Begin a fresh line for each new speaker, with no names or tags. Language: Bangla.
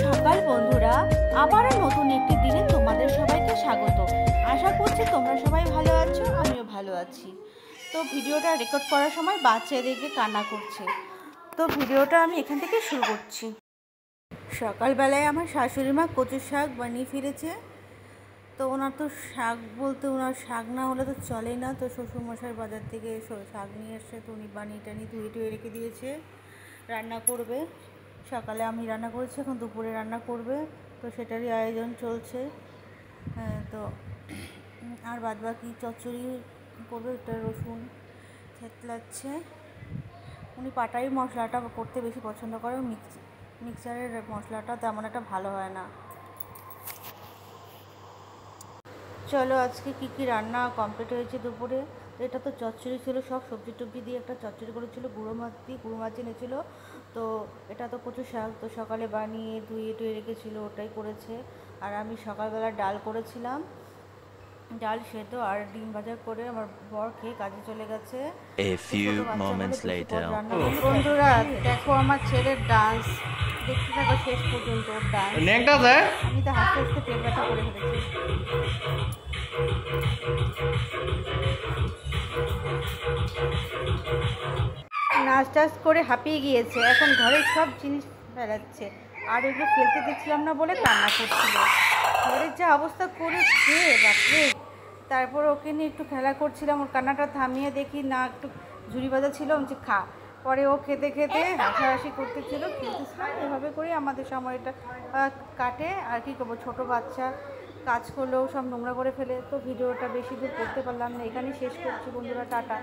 সকাল বন্ধুরা, আবারও নতুন একটি দিনে তোমাদের সবাইকে স্বাগত। আশা করছি তোমরা সবাই ভালো আছো, আমিও ভালো আছি। তো ভিডিওটা রেকর্ড করার সময় বাচ্চা এদিকে কান্না করছে, তো ভিডিওটা আমি এখান থেকে শুরু করছি। সকালবেলায় আমার শাশুড়ি মা কচুর শাক বানিয়ে ফিরেছে। তো ওনার তো শাক বলতে ওনার শাক না হলে তো চলেই না। তো শ্বশুরমশাই বাজার থেকে শাক নিয়ে এসছে, তো উনি বানিয়ে টানিয়ে ধুয়ে টুয়ে রেখে দিয়েছে, রান্না করবে। সকালে আমি রান্না করেছি, এখন দুপুরে রান্না করবে, তো সেটারই আয়োজন চলছে। হ্যাঁ, তো আর বাদ বাকি চচ্চড়ি করবে, একটা রসুন থেতলাচ্ছে। উনি পাটাই মশলাটা করতে বেশি পছন্দ করে, মিক্সচারের মশলাটা তেমন একটা ভালো হয় না। চলো আজকে কি কি রান্না কমপ্লিট হয়েছে দুপুরে। এটা তো চচ্চড়ি ছিল, সব সবজি টবজি দিয়ে একটা চচ্চড়ি করেছিল, গুঁড়ো মাছ এনেছিল। তো এটা তো কচু শাক, তো সকালে বানিয়ে ধুয়ে টুয়ে রেখেছিলো, ওটাই করেছে। আর আমি সকালবেলা ডাল করেছিলাম, ডাল সেদ্ধ আর ডিম ভাজা করে আমার বর খেয়ে কাজে চলে গেছে। বন্ধুরা দেখো আমার ছেলের ডান্স, দেখতে থাকো শেষ পর্যন্ত ওর ডান্স। আমি তো হাসতে হাসতে পেট ব্যথা করে ফেলেছি। নাচ টাচ করে হাঁপিয়ে গিয়েছে, এখন ঘরের সব জিনিস ফেলাচ্ছে, আর এগুলো ফেলতে দিচ্ছিলাম না বলে কান্না করছিল। ঘরের যা অবস্থা করেছে বাপরে। তারপর ওকে নিয়ে একটু খেলা করছিলাম, ওর কান্নাটা থামিয়ে দেখি না একটু ঝুড়ি বাজা ছিল, যে খা। পরে ও খেতে খেতে হাসাহাসি করতেছিল, খেলতেছিলাম। এভাবে করে আমাদের সময়টা কাটে। আর কি করবো, ছোটো বাচ্চা কাজ করলেও সব নোংরা করে ফেলে। তো ভিডিওটা বেশি দূর করতে পারলাম না, এখানেই শেষ করছি বন্ধুরা, টাটা।